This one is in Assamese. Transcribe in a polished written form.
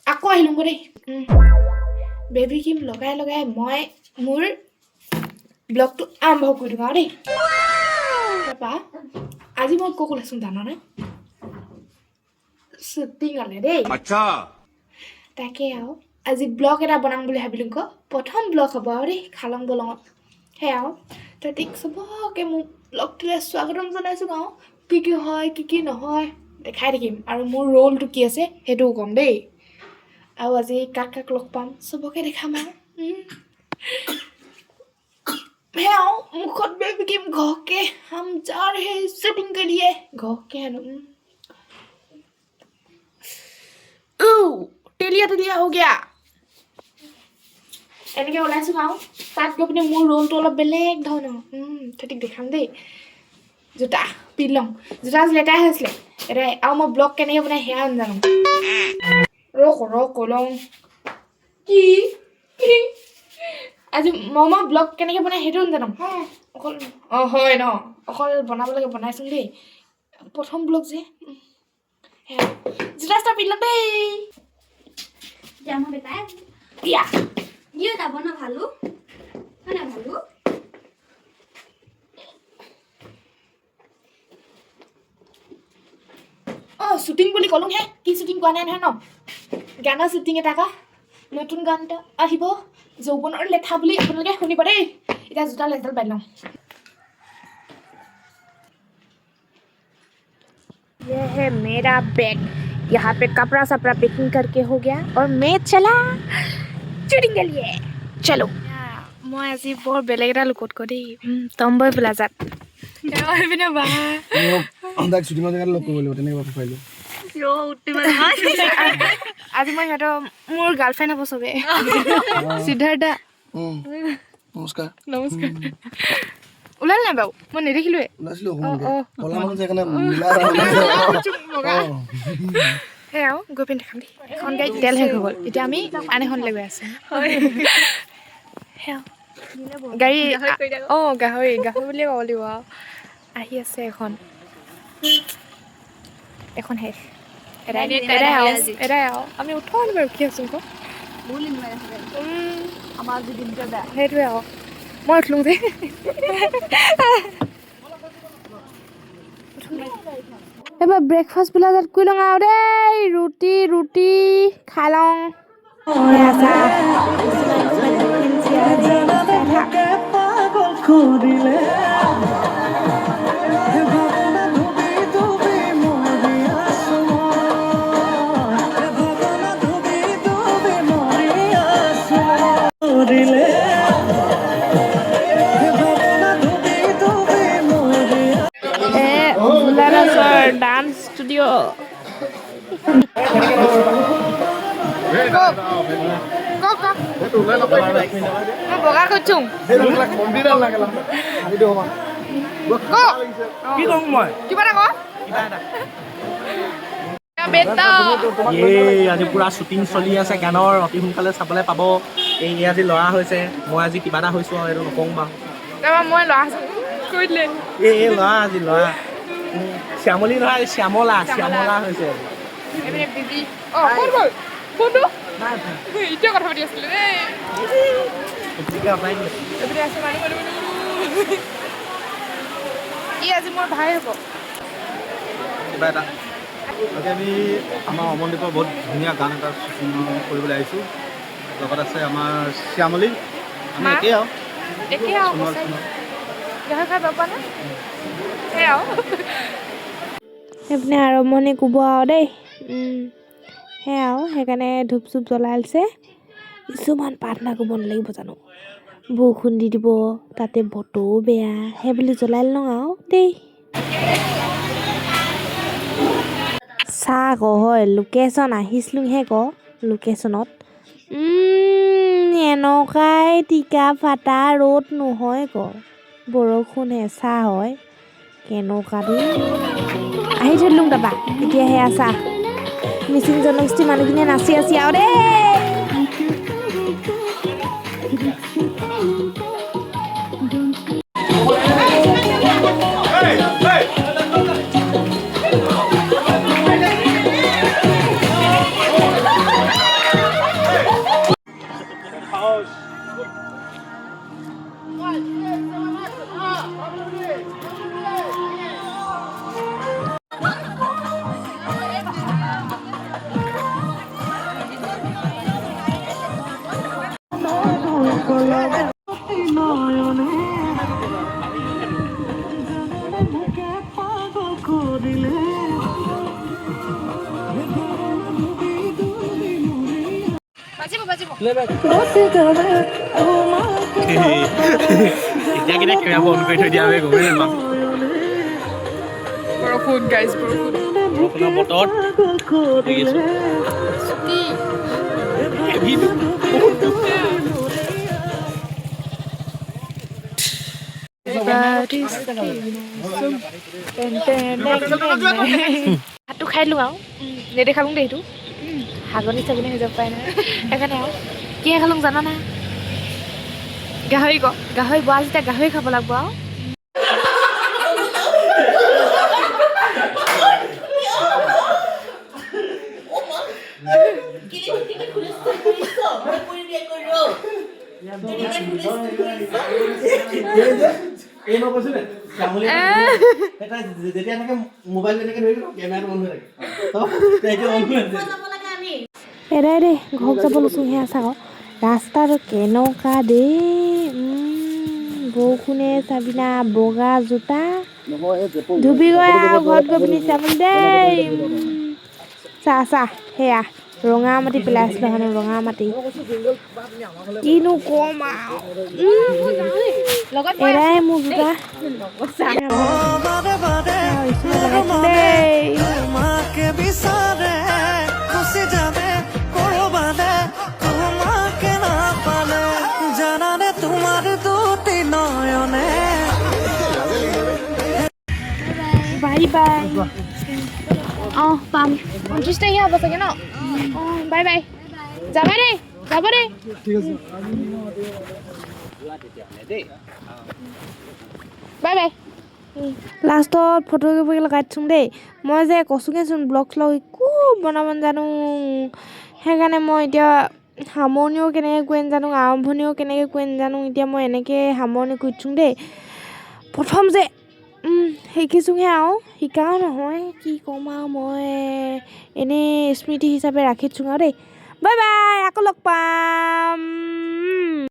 আকৌ আহিলোঁ দেই বেবী ক্ৰীম লগাই লগাই মই মোৰ ব্লগটো আৰম্ভ কৰি দিওঁ আৰু দেই তাৰপৰা আজি মই ক'ত ওলাইছোঁ জানানে শ্বুটিঙলৈ দেই তাকে আৰু আজি ব্লগ এটা বনাম বুলি ভাবিলোঁ আকৌ প্ৰথম ব্লগ হ'ব আৰু দেই খালং বলঙত সেয়া আৰু তই ঠিক চবকে মোৰ ব্লগটোলৈ স্বাগতম জনাইছোঁ আৰু কি কি হয় কি নহয় দেখাই থাকিম আৰু মোৰ ৰোলটো কি আছে সেইটোও ক'ম দেই আৰু আজি কাক কাক লগ পাম চবকে দেখাম আৰু সেয়াও মুখত বেবী ক্ৰীম ঘৰকে हम जा रहे हैं शूटिंग के लिए घरके हेनो टेलिया हो गया এনেকৈ ওলাইছোঁ আৰু তাত গৈ পিনে মোৰ ৰোলটো অলপ বেলেগ ধৰণৰ ঠিক দেখাম দেই জোতা পিন্ধি লওঁ জোতা লেতেৰা হৈ আছিলে এটাই আৰু মই ব্লগ কেনেকৈ বনাই সেয়া নাজানো ৰ লওঁ কি আজি মই ব্লগ কেনেকৈ বনাই সেইটো নাজানো অকল হয় ন অকল বনাব লাগে বনাইছোঁ দেই প্ৰথম ব্লগ যে সেয়া জোতা চোতা পিন্ধি লওঁ দেই জামা বেটাই দিয়া ইয়ে যাব না ভালো না ভালো শ্বুটিং বুলি ক'লোঁ হে কি শ্বুটিং কৰা নাই নহয় ন গানৰ শ্বুটিং এটা নতুন গান এটা আহিব যৌৱনৰ লেঠা বুলি আপোনালোকে শুনিব দেই এতিয়া জোতা লেঠাল পাই লওঁ ये है मेरा बैग यहाँ पे कपड़ा सपड़ा पैकिंग करके हो गया और मैं चला शूटिंग के लिए चलो মই আজি বৰ বেলেগ এটা লুকত ক দেই টম্বই প্লাজাত পিনে বা আজি মই সিহঁতৰ মোৰ গাৰ্লফ্ৰেণ্ড হ'ব চবে সিদ্ধাৰ্থ নমস্কাৰ ওলাল নাই বাৰু মই নেদেখিলোৱে সেয়া আৰু গৈ পিনে দেখাম দেই এখন গাড়ী তেল শেষ হৈ গ'ল এতিয়া আমি আন এখনলৈ গৈ আছোঁ সেয়া গাড়ী গাহৰি বুলিয়ে ক'ব লাগিব আৰু আহি আছে এখন শেষ এটাই আৰু আমি উঠাও আনিব ৰখি আছোঁ আকৌ আমাৰ যদি দিনটা দেয় সেইটোৱে আৰু মই উঠলোঁ যে এইবাৰ ব্ৰেকফাষ্ট প্লাজাত কৰি লওঁ আৰু দেই ৰুটি খাই লওঁ ডান্স ষ্টুডিঅ' বগা কৰিছোঁ কিবা এটা আজি পুৰা শ্বুটিং চলি আছে গানৰ অতি সোনকালে চাবলৈ পাব এই আজি ল'ৰা হৈছে মই আজি কিবা এটা হৈছোঁ আৰু এইটো নকওঁ বাৰু মই ল'ৰা কৈ দিলে এই ল'ৰা আজি ল'ৰা শ্যামলী নহয় শ্যামলা হৈছে এতিয়া কথা পাতি আছিলে দেই ই আজি মোৰ ভাই হ'ব কিবা এটা আজি আমি আমাৰ অমনদ্বীপৰ বহুত ধুনীয়া গান এটা শ্বুটিং কৰিবলৈ আহিছোঁ লগত আছে আমাৰ শ্যামলী আমি একেই আৰু সেইপিনে আৰম্ভণি ক'ব আৰু দেই সেয়া আৰু সেইকাৰণে ধূপ চুপ জ্বলাই আছে কিছুমান প্ৰাৰ্থনা কৰিব নালাগিব জানো বৰষুণ দি দিব তাতে বতৰো বেয়া সেই বুলি জ্বলাই লওঁ আৰু দেই চাহ আকৌ হয় লোকেশ্যন আহিছিলোঁহে লোকেশ্যনত এনেকুৱাই টিকা ফাটা ৰ'দ নহয় বৰষুণ হেঁচা হয় কেনেকুৱা দেই আহি থৈ দিলোঁ তাৰপৰা এতিয়া সেয়া চাহ মিচিং জনগোষ্ঠীৰ মানুহখিনিয়ে নাচি আছি আৰু দেই এতিয়া কেতিয়া কেমেৰা বন্ধ কৰি থৈ দিয়া আমি গমেই নাপাওঁ বৰষুণ গাইজ বৰষুণ বৰষুণৰ বতৰত কৰি আছোঁ হেভি দুখ বহুত দুখ ভাতটো খাই দিলোঁ আৰু নেদেখালোঁ দেই এইটো হাগনি চাগনি হৈ যাব পাৰে নহয় সেইকাৰণে আৰু কি খালোঁ জানা নাই গাহৰি গাহৰি বৰা যেতিয়া গাহৰি খাব লাগিব আৰু এই মই কৈছোঁ যেতিয়া থাকে মোবাইল তেনেকৈ ধৰি কেমেৰাটো অন হৈ থাকে এৰাই দেই ঘৰত যাব লৈছোঁ সেয়া চাওঁ ৰাস্তাটো কেনেকুৱা দেই বৰষুণে চাবিনা বগা জোতা ধুবি গৈ আৰু ঘৰত গৈ পিনি চাবলৈ দেই চাহ সেয়া ৰঙা মাটি পেলাইছিলোঁ মানে ৰঙা মাটি কিনো কম আৰু এৰাই মোৰ জোতা দেই বাই বাই অঁ পাম 29 তাৰিখে হ'ব চাগে ন অঁ বাই বাই যাবা দেই যাব দেই বাই বাই লাষ্টত ফটোগ্ৰাফী লগাই দিছোঁ দেই মই যে কৈছোঁগৈচোন ব্লগ শ্লগ একো বনাব নাজানো সেইকাৰণে মই এতিয়া সামৰণিও কেনেকৈ কৰি নাজানো আৰম্ভণিও কেনেকৈ কৰি নাজানো এতিয়া মই এনেকৈ সামৰণি কৰি দিছোঁ দেই প্ৰথম যে শিকিছোঁহে আৰু শিকাও নহয় কি ক'ম আৰু মই এনেই স্মৃতি হিচাপে ৰাখি দিছোঁ আৰু দেই বাই বাই আকৌ লগ পাম